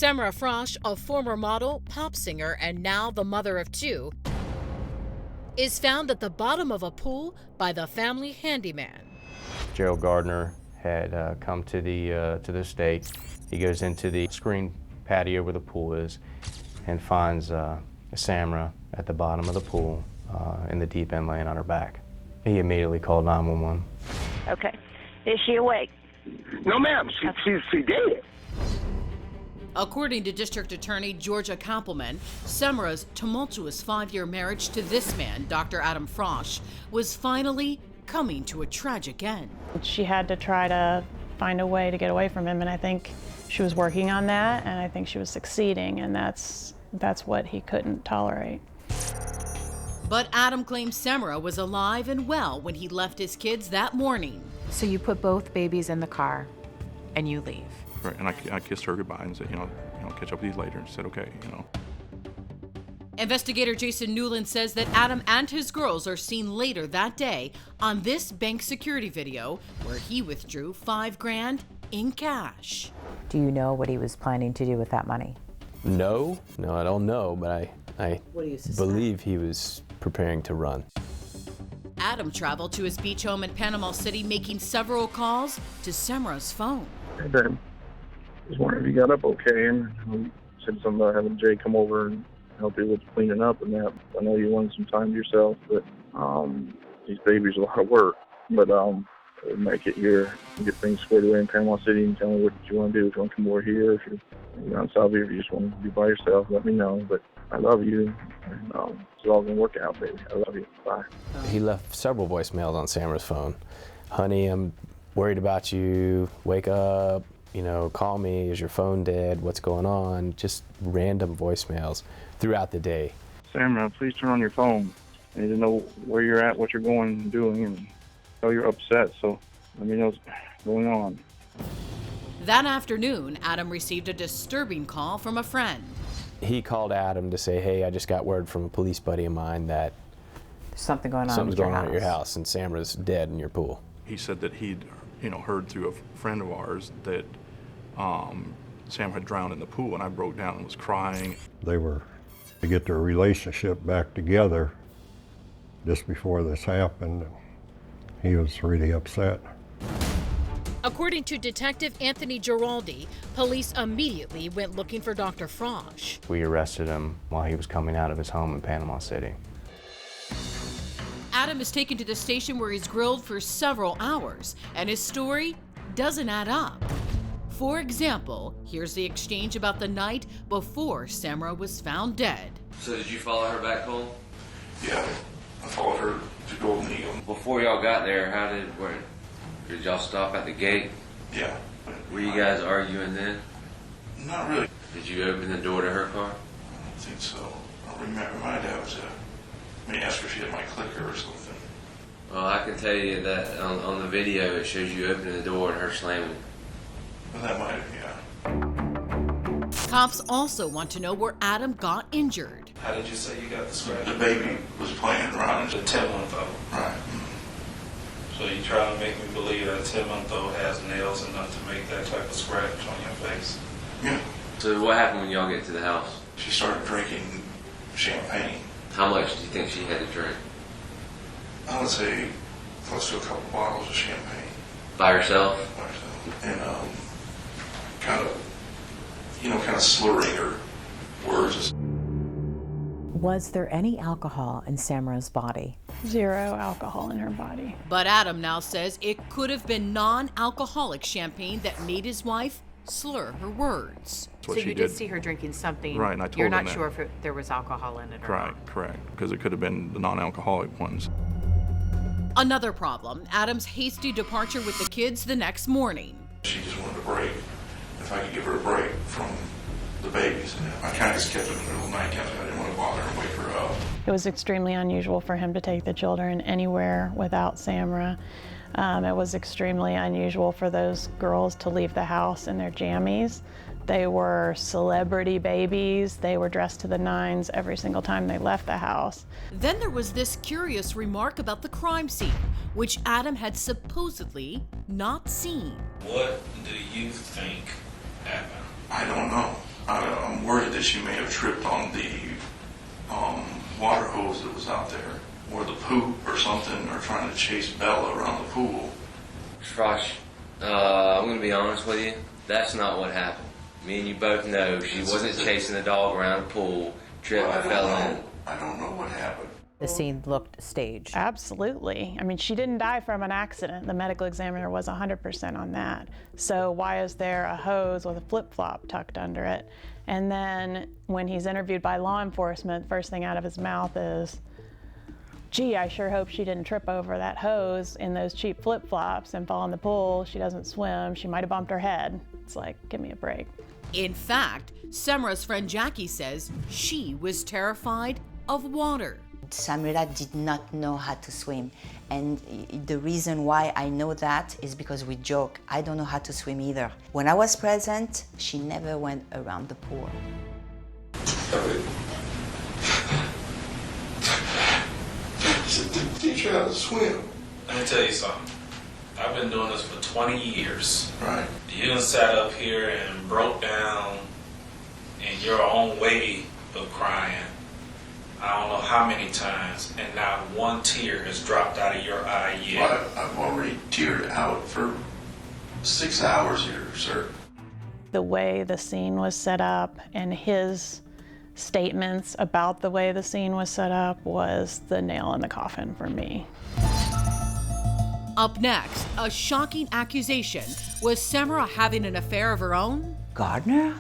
Samira Frasch, a former model, pop singer, and now the mother of two, is found at the bottom of a pool by the family handyman. Gerald Gardner had come to the estate. He goes into the screen patio where the pool is and finds Samira at the bottom of the pool in the deep end laying on her back. He immediately called 911. Okay. Is she awake? No, ma'am. She's dead. According to District Attorney Georgia Kappelman, Samira's tumultuous 5-year marriage to this man, Dr. Adam Frasch, was finally coming to a tragic end. She had to try to find a way to get away from him, and I think she was working on that, and I think she was succeeding, and that's what he couldn't tolerate. But Adam claims Samira was alive and well when he left his kids that morning. So you put both babies in the car and you leave. Right, and I kissed her goodbye and said, catch up with you later, and she said, okay, Investigator Jason Newland says that Adam and his girls are seen later that day on this bank security video where he withdrew $5 grand in cash. Do you know what he was planning to do with that money? No, I don't know, but I What do you suspect? believe he was preparing to run. Adam traveled to his beach home in Panama City, making several calls to Samira's phone. And then just wondering if you got up okay, and said something about having Jay come over and help you with cleaning up and that. I know you wanted some time to yourself, but these babies are a lot of work. But we'll make it here and get things squared away in Panama City and tell me what you want to do. If you want to come over here, if you're on Salvia, if you just want to be by yourself, let me know. But I love you, and it's all going to work out, baby. I love you. Bye. He left several voicemails on Samira's phone. Honey, I'm worried about you. Wake up. Call me. Is your phone dead? What's going on? Just random voicemails throughout the day. Samira, please turn on your phone. I need to know where you're at, what you're going and doing, and know you're upset, so let me know what's going on. That afternoon, Adam received a disturbing call from a friend. He called Adam to say, hey, I just got word from a police buddy of mine that Something going on something's at your going on house. at your house and Samira's dead in your pool. He said that he'd, heard through a friend of ours that Sam had drowned in the pool, and I broke down and was crying. They were to get their relationship back together just before this happened. He was really upset. According to Detective Anthony Giraldi, police immediately went looking for Dr. Frasch. We arrested him while he was coming out of his home in Panama City. Adam is taken to the station where he's grilled for several hours, and his story doesn't add up. For example, here's the exchange about the night before Samira was found dead. So did you follow her back home? Yeah, I followed her to Golden Eagle. Before y'all got there, did y'all stop at the gate? Yeah. Were you guys arguing then? Not really. Did you open the door to her car? I don't think so. I remember my dad was I asked her if she had my clicker or something. Well, I can tell you that on the video it shows you opening the door and her slamming. Well, that might have, yeah. Cops also want to know where Adam got injured. How did you say you got the scratch? The baby was playing around. The 10-month-old. Right. So you try to make me believe that a 10-month-old has nails enough to make that type of scratch on your face? Yeah. So what happened when y'all get to the house? She started drinking champagne. How much do you think she had to drink? I would say close to a couple bottles of champagne. By herself? By herself. And kind of slurring her words. Was there any alcohol in Samira's body? 0 alcohol in her body. But Adam now says it could have been non-alcoholic champagne that made his wife slur her words. So you did see her drinking something. Right, and I told You're him not that. sure if there was alcohol in it or not. Correct. Because it could have been the non-alcoholic ones. Another problem, Adam's hasty departure with the kids the next morning. She just wanted a break. If I could give her a break from the babies. I kind of just kept it in the middle of the night. I didn't want to bother her and wake her up. It was extremely unusual for him to take the children anywhere without Samira. It was extremely unusual for those girls to leave the house in their jammies. They were celebrity babies. They were dressed to the nines every single time they left the house. Then there was this curious remark about the crime scene, which Adam had supposedly not seen. What do you think happened? I don't know. that she may have tripped on the water hose that was out there, or the poop or something, or trying to chase Bella around the pool. Frasch, I'm going to be honest with you. That's not what happened. Me and you both know she wasn't chasing the dog around the pool, tripped and fell in. I don't know what happened. The scene looked staged. Absolutely. I mean, she didn't die from an accident. The medical examiner was 100% on that. So why is there a hose with a flip-flop tucked under it? And then when he's interviewed by law enforcement, first thing out of his mouth is, gee, I sure hope she didn't trip over that hose in those cheap flip-flops and fall in the pool. She doesn't swim. She might have bumped her head. It's like, give me a break. In fact, Samira's friend Jackie says she was terrified of water. Samira did not know how to swim, and the reason why I know that is because we joke. I don't know how to swim either. When I was present, she never went around the pool. Teach her how to swim. Let me tell you something. I've been doing this for 20 years. Right. You done sat up here and broke down in your own way of crying. I don't know how many times, and not one tear has dropped out of your eye yet. Well, I've already teared out for 6 hours here, sir. The way the scene was set up and his statements about the way the scene was set up was the nail in the coffin for me. Up next, a shocking accusation. Was Samira having an affair of her own? Gardner?